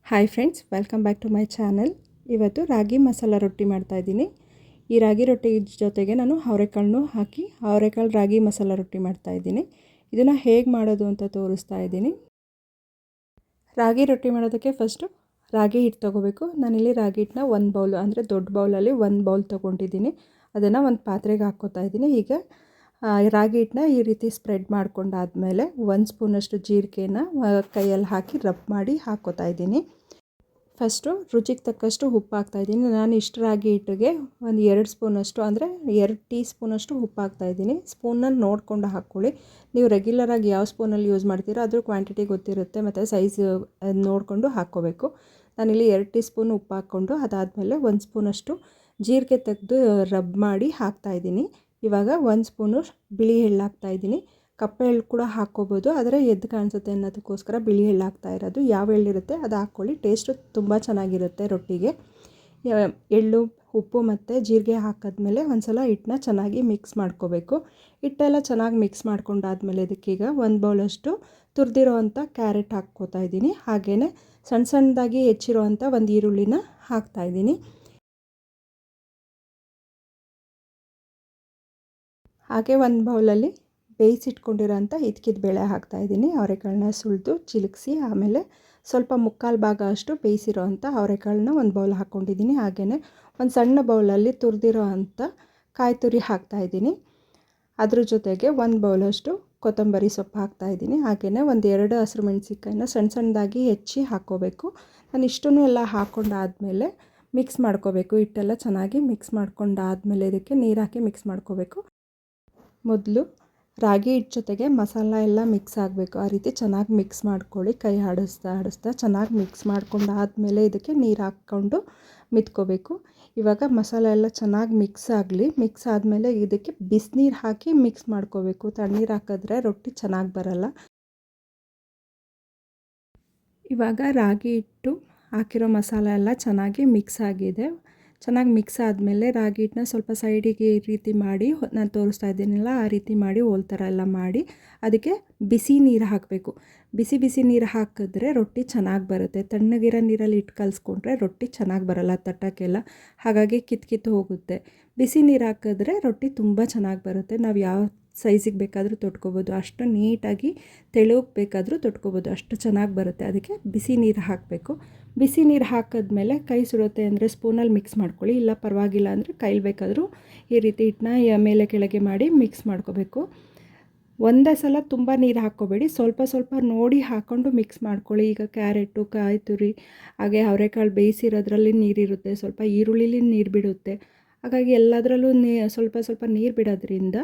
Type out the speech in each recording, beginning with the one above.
Hi friends, welcome back to my channel. ಇವತ್ತು ರಾಗಿ ಮಸಾಲ ರೊಟ್ಟಿ ಮಾಡ್ತಾಯಿದ್ದೀನಿ. ಈ ರಾಗಿ ರೊಟ್ಟಿ ಜೊತೆಗೆ ನಾನು ಅವರೆಕಾಳನ್ನು ಹಾಕಿ ಅವರೆಕಾಳು ರಾಗಿ ಮಸಾಲ ರೊಟ್ಟಿ ಮಾಡ್ತಾಯಿದ್ದೀನಿ. ಇದನ್ನು ಹೇಗೆ ಮಾಡೋದು ಅಂತ ತೋರಿಸ್ತಾ ಇದ್ದೀನಿ. ರಾಗಿ ರೊಟ್ಟಿ ಮಾಡೋದಕ್ಕೆ ಫಸ್ಟು ರಾಗಿ ಹಿಟ್ಟು ತೊಗೋಬೇಕು. ನಾನಿಲ್ಲಿ ರಾಗಿ ಹಿಟ್ಟನ್ನ ಒಂದು ಬೌಲ್ ಅಂದರೆ ದೊಡ್ಡ ಬೌಲಲ್ಲಿ ಒಂದು ಬೌಲ್ ತೊಗೊಂಡಿದ್ದೀನಿ. ಅದನ್ನು ಒಂದು ಪಾತ್ರೆಗೆ ಹಾಕ್ಕೋತಾ ಇದ್ದೀನಿ. ಈಗ ರಾಗಿ ಹಿಟ್ಟನ್ನ ಈ ರೀತಿ ಸ್ಪ್ರೆಡ್ ಮಾಡ್ಕೊಂಡಾದಮೇಲೆ 1 ಸ್ಪೂನಷ್ಟು ಜೀರಿಗೆನ ಕೈಯಲ್ಲಿ ಹಾಕಿ ರಬ್ ಮಾಡಿ ಹಾಕ್ಕೋತಾ ಇದ್ದೀನಿ. ಫಸ್ಟು ರುಚಿಗೆ ತಕ್ಕಷ್ಟು ಉಪ್ಪು ಹಾಕ್ತಾಯಿದ್ದೀನಿ. ನಾನು ಇಷ್ಟು ರಾಗಿ ಹಿಟ್ಟಿಗೆ ಒಂದು 2 ಸ್ಪೂನಷ್ಟು ಅಂದರೆ 2 ಟೀ ಸ್ಪೂನಷ್ಟು ಉಪ್ಪು ಹಾಕ್ತಾಯಿದ್ದೀನಿ. ಸ್ಪೂನನ್ನು ನೋಡಿಕೊಂಡು ಹಾಕ್ಕೊಳ್ಳಿ. ನೀವು ರೆಗ್ಯುಲರಾಗಿ ಯಾವ ಸ್ಪೂನಲ್ಲಿ ಯೂಸ್ ಮಾಡ್ತೀರೋ ಅದ್ರ ಕ್ವಾಂಟಿಟಿ ಗೊತ್ತಿರುತ್ತೆ ಮತ್ತು ಸೈಜ್ ನೋಡಿಕೊಂಡು ಹಾಕ್ಕೋಬೇಕು. ನಾನಿಲ್ಲಿ 2 ಟೀ ಸ್ಪೂನ್ ಉಪ್ಪು ಹಾಕ್ಕೊಂಡು ಅದಾದಮೇಲೆ 1 ಸ್ಪೂನಷ್ಟು ಜೀರಿಗೆ ತೆಗೆದು ರಬ್ ಮಾಡಿ ಹಾಕ್ತಾಯಿದ್ದೀನಿ. ಇವಾಗ 1 ಸ್ಪೂನು ಬಿಳಿ ಎಳ್ಳು ಹಾಕ್ತಾಯಿದ್ದೀನಿ. ಕಪ್ಪು ಎಳ್ಳು ಕೂಡ ಹಾಕ್ಕೋಬೋದು, ಆದರೆ ಎದ್ದು ಕಾಣಿಸುತ್ತೆ ಅನ್ನೋದಕ್ಕೋಸ್ಕರ ಬಿಳಿ ಎಳ್ಳು ಹಾಕ್ತಾ ಇರೋದು. ಯಾವ ಎಳ್ಳಿರುತ್ತೆ ಅದು ಹಾಕ್ಕೊಳ್ಳಿ, ಟೇಸ್ಟು ತುಂಬ ಚೆನ್ನಾಗಿರುತ್ತೆ ರೊಟ್ಟಿಗೆ. ಎಳ್ಳು, ಉಪ್ಪು ಮತ್ತು ಜೀರಿಗೆ ಹಾಕಿದ್ಮೇಲೆ ಒಂದು ಸಲ ಹಿಟ್ಟನ್ನ ಚೆನ್ನಾಗಿ ಮಿಕ್ಸ್ ಮಾಡ್ಕೋಬೇಕು. ಹಿಟ್ಟೆಲ್ಲ ಚೆನ್ನಾಗಿ ಮಿಕ್ಸ್ ಮಾಡ್ಕೊಂಡಾದ್ಮೇಲೆ ಇದಕ್ಕೀಗ 1 ಬೌಲಷ್ಟು ತುರಿದಿರೋ ಅಂಥ ಕ್ಯಾರೆಟ್ ಹಾಕ್ಕೋತಾ ಇದ್ದೀನಿ. ಹಾಗೆಯೇ ಸಣ್ಣ ಸಣ್ಣದಾಗಿ ಹೆಚ್ಚಿರೋ ಅಂಥ ಒಂದು ಈರುಳ್ಳಿನ ಹಾಕ್ತಾಯಿದ್ದೀನಿ. ಹಾಗೆ ಒಂದು ಬೌಲಲ್ಲಿ ಬೇಯಿಸಿಟ್ಕೊಂಡಿರೋ ಅಂಥ ಹಿಚ್ಕಿದ ಬೇಳೆ ಹಾಕ್ತಾಯಿದ್ದೀನಿ. ಅವರೆಕಾಳನ್ನ ಸುಲಿದು ಚಿಲುಕಿಸಿ ಆಮೇಲೆ ಸ್ವಲ್ಪ 3/4 ಭಾಗ ಅಷ್ಟು ಬೇಯಿಸಿರೋ ಅಂಥ ಅವರೆಕಾಳನ್ನ ಒಂದು ಬೌಲ್ ಹಾಕ್ಕೊಂಡಿದ್ದೀನಿ. ಹಾಗೆಯೇ ಒಂದು ಸಣ್ಣ ಬೌಲಲ್ಲಿ ತುರಿದಿರೋ ಅಂಥ ಕಾಯಿ ತುರಿ ಹಾಕ್ತಾಯಿದ್ದೀನಿ. ಅದ್ರ ಜೊತೆಗೆ 1 ಬೌಲಷ್ಟು ಕೊತ್ತಂಬರಿ ಸೊಪ್ಪು ಹಾಕ್ತಾಯಿದ್ದೀನಿ. ಹಾಗೆಯೇ ಒಂದು 2 ಹಸಿರು ಮೆಣಸಿನ್ಕಾಯಿನ ಸಣ್ಣ ಸಣ್ಣದಾಗಿ ಹೆಚ್ಚಿ ಹಾಕ್ಕೋಬೇಕು. ನಾನು ಇಷ್ಟನ್ನು ಎಲ್ಲ ಹಾಕ್ಕೊಂಡಾದಮೇಲೆ ಮಿಕ್ಸ್ ಮಾಡ್ಕೋಬೇಕು. ಹಿಟ್ಟೆಲ್ಲ ಚೆನ್ನಾಗಿ ಮಿಕ್ಸ್ ಮಾಡ್ಕೊಂಡಾದಮೇಲೆ ಇದಕ್ಕೆ ನೀರು ಹಾಕಿ ಮಿಕ್ಸ್ ಮಾಡ್ಕೋಬೇಕು. ಮೊದಲು ರಾಗಿ ಹಿಟ್ಟು ಜೊತೆಗೆ ಮಸಾಲ ಎಲ್ಲ ಮಿಕ್ಸ್ ಆಗಬೇಕು. ಆ ರೀತಿ ಚೆನ್ನಾಗಿ ಮಿಕ್ಸ್ ಮಾಡ್ಕೊಳ್ಳಿ. ಕೈ ಆಡಿಸ್ತಾ ಚೆನ್ನಾಗಿ ಮಿಕ್ಸ್ ಮಾಡ್ಕೊಂಡಾದಮೇಲೆ ಇದಕ್ಕೆ ನೀರು ಹಾಕ್ಕೊಂಡು ಮಿತ್ಕೋಬೇಕು. ಇವಾಗ ಮಸಾಲ ಎಲ್ಲ ಚೆನ್ನಾಗಿ ಮಿಕ್ಸ್ ಆಗಲಿ. ಮಿಕ್ಸ್ ಆದಮೇಲೆ ಇದಕ್ಕೆ ಬಿಸಿನೀರು ಹಾಕಿ ಮಿಕ್ಸ್ ಮಾಡ್ಕೋಬೇಕು. ತಣ್ಣೀರು ಹಾಕಿದ್ರೆ ರೊಟ್ಟಿ ಚೆನ್ನಾಗಿ ಬರಲ್ಲ. ಇವಾಗ ರಾಗಿ ಹಿಟ್ಟು ಹಾಕಿರೋ ಮಸಾಲ ಎಲ್ಲ ಚೆನ್ನಾಗಿ ಮಿಕ್ಸ್ ಆಗಿದೆ. ಚೆನ್ನಾಗಿ ಮಿಕ್ಸ್ ಆದಮೇಲೆ ರಾಗಿ ಹಿಟ್ಟನ್ನ ಸ್ವಲ್ಪ ಸೈಡಿಗೆ ಈ ರೀತಿ ಮಾಡಿ, ನಾನು ತೋರಿಸ್ತಾ ಇದ್ದೀನಲ್ಲ ಆ ರೀತಿ ಮಾಡಿ ಹೋಲ್ ಥರ ಎಲ್ಲ ಮಾಡಿ ಅದಕ್ಕೆ ಬಿಸಿ ನೀರು ಹಾಕಬೇಕು. ಬಿಸಿ ನೀರು ಹಾಕಿದ್ರೆ ರೊಟ್ಟಿ ಚೆನ್ನಾಗಿ ಬರುತ್ತೆ. ತಣ್ಣಗಿರೋ ನೀರಲ್ಲಿ ಹಿಟ್ಟು ಕಲಿಸ್ಕೊಂಡ್ರೆ ರೊಟ್ಟಿ ಚೆನ್ನಾಗಿ ಬರಲ್ಲ ತಟ್ಟಕ್ಕೆಲ್ಲ, ಹಾಗಾಗಿ ಕಿತ್ತು ಹೋಗುತ್ತೆ. ಬಿಸಿ ನೀರು ಹಾಕಿದ್ರೆ ರೊಟ್ಟಿ ತುಂಬ ಚೆನ್ನಾಗಿ ಬರುತ್ತೆ. ನಾವು ಯಾವ ಸೈಜಿಗೆ ಬೇಕಾದರೂ ತೊಟ್ಕೋಬೋದು, ಅಷ್ಟು ನೀಟಾಗಿ ತೆಳುಗೆ ಬೇಕಾದರೂ ತೊಟ್ಕೋಬೋದು, ಅಷ್ಟು ಚೆನ್ನಾಗಿ ಬರುತ್ತೆ. ಅದಕ್ಕೆ ಬಿಸಿ ನೀರು ಹಾಕಬೇಕು. ಬಿಸಿ ನೀರು ಹಾಕಿದ್ಮೇಲೆ ಕೈ ಸುಡುತ್ತೆ ಅಂದರೆ ಸ್ಪೂನಲ್ಲಿ ಮಿಕ್ಸ್ ಮಾಡ್ಕೊಳ್ಳಿ, ಇಲ್ಲ ಪರವಾಗಿಲ್ಲ ಅಂದರೆ ಕೈಲಿ ಬೇಕಾದರೂ ಈ ರೀತಿ ಹಿಟ್ಟನ್ನ ಮೇಲೆ ಕೆಳಗೆ ಮಾಡಿ ಮಿಕ್ಸ್ ಮಾಡ್ಕೋಬೇಕು. ಒಂದೇ ಸಲ ತುಂಬ ನೀರು ಹಾಕ್ಕೋಬೇಡಿ, ಸ್ವಲ್ಪ ನೋಡಿ ಹಾಕ್ಕೊಂಡು ಮಿಕ್ಸ್ ಮಾಡ್ಕೊಳ್ಳಿ. ಈಗ ಕ್ಯಾರೆಟು, ಕಾಯಿ ತುರಿ ಹಾಗೆ ಅವರೆಕಾಳು ಬೇಯಿಸಿರೋದ್ರಲ್ಲಿ ನೀರಿರುತ್ತೆ, ಸ್ವಲ್ಪ ಈರುಳ್ಳಿಲಿ ನೀರು ಬಿಡುತ್ತೆ. ಹಾಗಾಗಿ ಎಲ್ಲದರಲ್ಲೂ ಸ್ವಲ್ಪ ನೀರು ಬಿಡೋದ್ರಿಂದ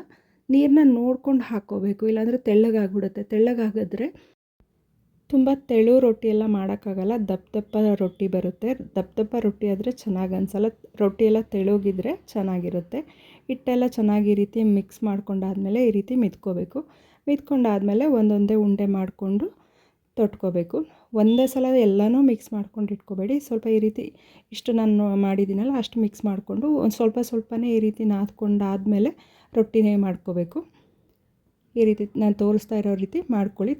ನೀರನ್ನ ನೋಡ್ಕೊಂಡು ಹಾಕ್ಕೋಬೇಕು, ಇಲ್ಲಾಂದರೆ ತೆಳ್ಳಗಾಗ್ಬಿಡುತ್ತೆ. ತೆಳ್ಳಗಾಗಿದ್ರೆ ತುಂಬ ತೆಳು ರೊಟ್ಟಿ ಎಲ್ಲ ಮಾಡೋಕ್ಕಾಗಲ್ಲ, ದಪ್ಪ ರೊಟ್ಟಿ ಬರುತ್ತೆ. ದಪ್ಪ ರೊಟ್ಟಿ ಆದರೆ ಚೆನ್ನಾಗಿ ಅನಿಸಲ್ಲ. ರೊಟ್ಟಿ ಎಲ್ಲ ತೆಳುಗಿದ್ರೆ ಚೆನ್ನಾಗಿರುತ್ತೆ. ಹಿಟ್ಟೆಲ್ಲ ಚೆನ್ನಾಗಿ ಈ ರೀತಿ ಮಿಕ್ಸ್ ಮಾಡ್ಕೊಂಡಾದಮೇಲೆ ಈ ರೀತಿ ಮಿತ್ಕೊಂಡಾದಮೇಲೆ ಒಂದೊಂದೇ ಉಂಡೆ ಮಾಡಿಕೊಂಡು ತೊಟ್ಕೋಬೇಕು. ಒಂದೇ ಸಲ ಎಲ್ಲನೂ ಮಿಕ್ಸ್ ಮಾಡ್ಕೊಂಡು ಇಟ್ಕೋಬೇಡಿ. ಸ್ವಲ್ಪ ಈ ರೀತಿ ಇಷ್ಟು ನಾನು ಮಾಡಿದ್ದೀನಲ್ಲ ಅಷ್ಟು ಮಿಕ್ಸ್ ಮಾಡಿಕೊಂಡು ಒಂದು ಸ್ವಲ್ಪನೇ ಈ ರೀತಿ ನಾದ್ಕೊಂಡಾದಮೇಲೆ ರೊಟ್ಟಿನೇ ಮಾಡ್ಕೋಬೇಕು. ಈ ರೀತಿ ನಾನು ತೋರಿಸ್ತಾ ಇರೋ ರೀತಿ ಮಾಡ್ಕೊಳ್ಳಿ.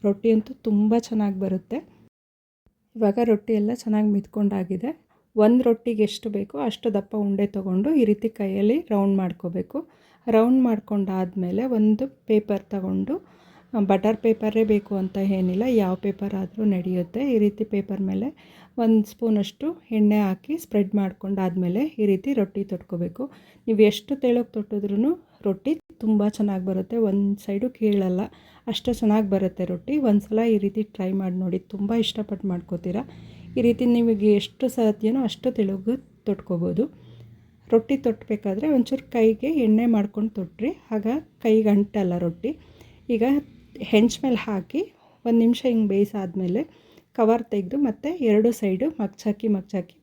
ರೊಟ್ಟಿ ಅಂತೂ ತುಂಬ ಚೆನ್ನಾಗಿ ಬರುತ್ತೆ. ಇವಾಗ ರೊಟ್ಟಿ ಎಲ್ಲ ಚೆನ್ನಾಗಿ ಮಿತ್ಕೊಂಡಾಗಿದೆ. ಒಂದು ರೊಟ್ಟಿಗೆ ಎಷ್ಟು ಬೇಕೋ ಅಷ್ಟು ದಪ್ಪ ಉಂಡೆ ತೊಗೊಂಡು ಈ ರೀತಿ ಕೈಯಲ್ಲಿ ರೌಂಡ್ ಮಾಡ್ಕೋಬೇಕು. ರೌಂಡ್ ಮಾಡ್ಕೊಂಡಾದಮೇಲೆ ಒಂದು ಪೇಪರ್ ತಗೊಂಡು, ಬಟರ್ ಪೇಪರೇ ಬೇಕು ಅಂತ ಏನಿಲ್ಲ, ಯಾವ ಪೇಪರ್ ಆದರೂ ನಡೆಯುತ್ತೆ. ಈ ರೀತಿ ಪೇಪರ್ ಮೇಲೆ 1 ಸ್ಪೂನಷ್ಟು ಎಣ್ಣೆ ಹಾಕಿ ಸ್ಪ್ರೆಡ್ ಮಾಡ್ಕೊಂಡಾದಮೇಲೆ ಈ ರೀತಿ ರೊಟ್ಟಿ ತೊಟ್ಕೋಬೇಕು. ನೀವು ಎಷ್ಟು ತೆಳುಗೆ ತೊಟ್ಟಿದ್ರೂ ರೊಟ್ಟಿ ತುಂಬ ಚೆನ್ನಾಗಿ ಬರುತ್ತೆ. ಒಂದು ಸೈಡು ಕೀಳಲ್ಲ, ಅಷ್ಟು ಚೆನ್ನಾಗಿ ಬರುತ್ತೆ ರೊಟ್ಟಿ. ಒಂದು ಸಲ ಈ ರೀತಿ ಟ್ರೈ ಮಾಡಿ ನೋಡಿ, ತುಂಬ ಇಷ್ಟಪಟ್ಟು ಮಾಡ್ಕೋತೀರ. ಈ ರೀತಿ ನಿಮಗೆ ಎಷ್ಟು ಸಾಧ್ಯನೋ ಅಷ್ಟು ತೆಳುಗೆ ತೊಟ್ಕೋಬೋದು. ರೊಟ್ಟಿ ತೊಟ್ಟಬೇಕಾದ್ರೆ ಒಂಚೂರು ಕೈಗೆ ಎಣ್ಣೆ ಮಾಡ್ಕೊಂಡು ತೊಟ್ರಿ, ಆಗ ಕೈಗೆ ಅಂಟಲ್ಲ ರೊಟ್ಟಿ. ಈಗ ಹೆಂಚ ಮೇಲೆ ಹಾಕಿ 1 ನಿಮಿಷ ಹಿಂಗೆ ಬೇಯಿಸಾದ್ಮೇಲೆ ಕವರ್ ತೆಗೆದು ಮತ್ತೆ 2 ಸೈಡು ಮಗ್ಚಾಕಿ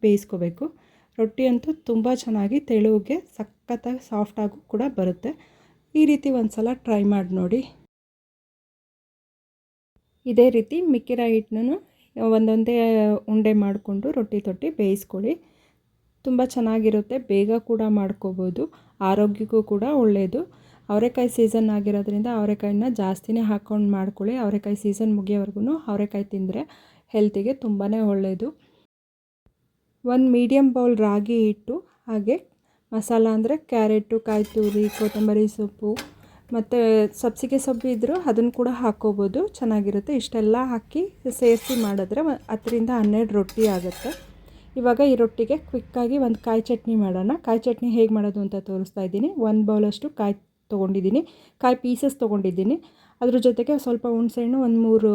ಬೇಯಿಸ್ಕೋಬೇಕು. ರೊಟ್ಟಿ ಅಂತೂ ತುಂಬ ಚೆನ್ನಾಗಿ ತೆಳುಗೆ ಸಖತ್ತಾಗಿ ಸಾಫ್ಟಾಗೂ ಕೂಡ ಬರುತ್ತೆ. ಈ ರೀತಿ ಒಂದು ಸಲ ಟ್ರೈ ಮಾಡಿ ನೋಡಿ. ಇದೇ ರೀತಿ ಮಿಕ್ಕಿರೋ ಹಿಟ್ಟನ್ನು ಒಂದೊಂದೇ ಉಂಡೆ ಮಾಡಿಕೊಂಡು ರೊಟ್ಟಿ ತೊಟ್ಟಿ ಬೇಯಿಸ್ಕೊಳ್ಳಿ. ತುಂಬ ಚೆನ್ನಾಗಿರುತ್ತೆ, ಬೇಗ ಕೂಡ ಮಾಡ್ಕೋಬೋದು, ಆರೋಗ್ಯಕ್ಕೂ ಕೂಡ ಒಳ್ಳೆಯದು. ಅವರೆಕಾಯಿ ಸೀಸನ್ ಆಗಿರೋದ್ರಿಂದ ಅವರೆಕಾಯಿನ ಜಾಸ್ತಿನೇ ಹಾಕ್ಕೊಂಡು ಮಾಡ್ಕೊಳ್ಳಿ. ಅವರೆಕಾಯಿ ಸೀಸನ್ ಮುಗಿಯೋವರೆಗೂ ಅವರೆಕಾಯಿ ತಿಂದರೆ ಹೆಲ್ತಿಗೆ ತುಂಬಾ ಒಳ್ಳೆಯದು. 1 ಮೀಡಿಯಮ್ ಬೌಲ್ ರಾಗಿ ಹಿಟ್ಟು, ಹಾಗೆ ಮಸಾಲ ಅಂದರೆ ಕ್ಯಾರೆಟು, ಕಾಯಿ ತುರಿ, ಕೊತ್ತಂಬರಿ ಸೊಪ್ಪು ಮತ್ತು ಸಬ್ಬಸಿಗೆ ಸೊಪ್ಪು ಇದ್ದರೂ ಅದನ್ನು ಕೂಡ ಹಾಕ್ಕೋಬೋದು, ಚೆನ್ನಾಗಿರುತ್ತೆ. ಇಷ್ಟೆಲ್ಲ ಹಾಕಿ ಸೇರಿಸಿ ಮಾಡಿದ್ರೆ 10ರಿಂದ 12 ರೊಟ್ಟಿ ಆಗುತ್ತೆ. ಇವಾಗ ಈ ರೊಟ್ಟಿಗೆ ಕ್ವಿಕ್ಕಾಗಿ ಒಂದು ಕಾಯಿ ಚಟ್ನಿ ಮಾಡೋಣ. ಕಾಯಿ ಚಟ್ನಿ ಹೇಗೆ ಮಾಡೋದು ಅಂತ ತೋರಿಸ್ತಾ ಇದ್ದೀನಿ. 1 ಬೌಲಷ್ಟು ಕಾಯಿ ತೊಗೊಂಡಿದ್ದೀನಿ, ಕಾಯಿ ಪೀಸಸ್ ತೊಗೊಂಡಿದ್ದೀನಿ. ಅದ್ರ ಜೊತೆಗೆ ಸ್ವಲ್ಪ ಹುಣಸೆಹಣ್ಣು, ಒಂದು 3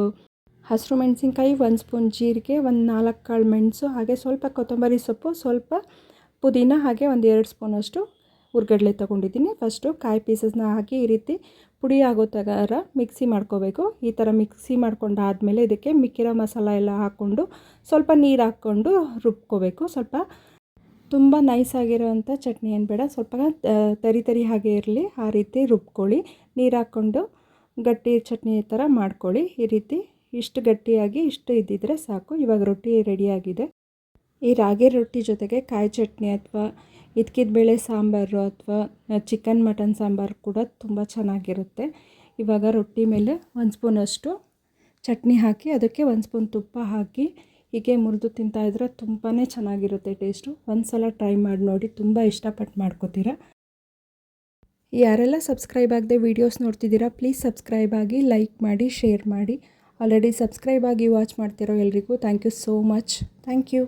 ಹಸಿರು ಮೆಣಸಿನ್ಕಾಯಿ, 1 ಸ್ಪೂನ್ ಜೀರಿಗೆ, ಒಂದು 4 ಕಾಳು ಮೆಣಸು, ಹಾಗೆ ಸ್ವಲ್ಪ ಕೊತ್ತಂಬರಿ ಸೊಪ್ಪು, ಸ್ವಲ್ಪ ಪುದೀನ, ಹಾಗೆ ಒಂದು 2 ಸ್ಪೂನಷ್ಟು ಹುರ್ಗಡ್ಲೆ ತೊಗೊಂಡಿದ್ದೀನಿ. ಫಸ್ಟು ಕಾಯಿ ಪೀಸಸ್ನ ಹಾಕಿ ಈ ರೀತಿ ಪುಡಿ ಆಗೋ ಥರ ಮಿಕ್ಸಿ ಮಾಡ್ಕೋಬೇಕು. ಈ ಥರ ಮಿಕ್ಸಿ ಮಾಡ್ಕೊಂಡಾದಮೇಲೆ ಇದಕ್ಕೆ ಮಿಕ್ಕಿರೋ ಮಸಾಲ ಎಲ್ಲ ಹಾಕ್ಕೊಂಡು ಸ್ವಲ್ಪ ನೀರು ಹಾಕ್ಕೊಂಡು ರುಬ್ಕೋಬೇಕು. ಸ್ವಲ್ಪ ತುಂಬ ನೈಸಾಗಿರೋವಂಥ ಚಟ್ನಿ ಏನು ಬೇಡ, ಸ್ವಲ್ಪ ತರಿ ಹಾಗೆ ಇರಲಿ, ಆ ರೀತಿ ರುಬ್ಕೊಳ್ಳಿ. ನೀರು ಹಾಕ್ಕೊಂಡು ಗಟ್ಟಿ ಚಟ್ನಿ ಥರ ಮಾಡ್ಕೊಳ್ಳಿ. ಈ ರೀತಿ ಇಷ್ಟು ಗಟ್ಟಿಯಾಗಿ ಇಷ್ಟು ಇದ್ದಿದ್ರೆ ಸಾಕು. ಇವಾಗ ರೊಟ್ಟಿ ರೆಡಿಯಾಗಿದೆ. ಈ ರಾಗಿ ರೊಟ್ಟಿ ಜೊತೆಗೆ ಕಾಯಿ ಚಟ್ನಿ ಅಥವಾ ಇದ್ಕಿದ ಬೇಳೆ ಸಾಂಬಾರು ಅಥವಾ ಚಿಕನ್ ಮಟನ್ ಸಾಂಬಾರು ಕೂಡ ತುಂಬ ಚೆನ್ನಾಗಿರುತ್ತೆ. ಇವಾಗ ರೊಟ್ಟಿ ಮೇಲೆ 1 ಸ್ಪೂನಷ್ಟು ಚಟ್ನಿ ಹಾಕಿ ಅದಕ್ಕೆ 1 ಸ್ಪೂನ್ ತುಪ್ಪ ಹಾಕಿ ಹೀಗೆ ಮುರಿದು ತಿಂತಾಯಿದ್ರೆ ತುಂಬಾ ಚೆನ್ನಾಗಿರುತ್ತೆ ಟೇಸ್ಟು. ಒಂದು ಸಲ ಟ್ರೈ ಮಾಡಿ ನೋಡಿ, ತುಂಬ ಇಷ್ಟಪಟ್ಟು ಮಾಡ್ಕೋತೀರಾ. ಯಾರೆಲ್ಲ ಸಬ್ಸ್ಕ್ರೈಬ್ ಆಗದೆ ವೀಡಿಯೋಸ್ ನೋಡ್ತಿದ್ದೀರಾ, ಪ್ಲೀಸ್ ಸಬ್ಸ್ಕ್ರೈಬ್ ಆಗಿ, ಲೈಕ್ ಮಾಡಿ, ಶೇರ್ ಮಾಡಿ. ಆಲ್ರೆಡಿ ಸಬ್ಸ್ಕ್ರೈಬ್ ಆಗಿ ವಾಚ್ ಮಾಡ್ತಿರೋ ಎಲ್ರಿಗೂ thank you so much. Thank you.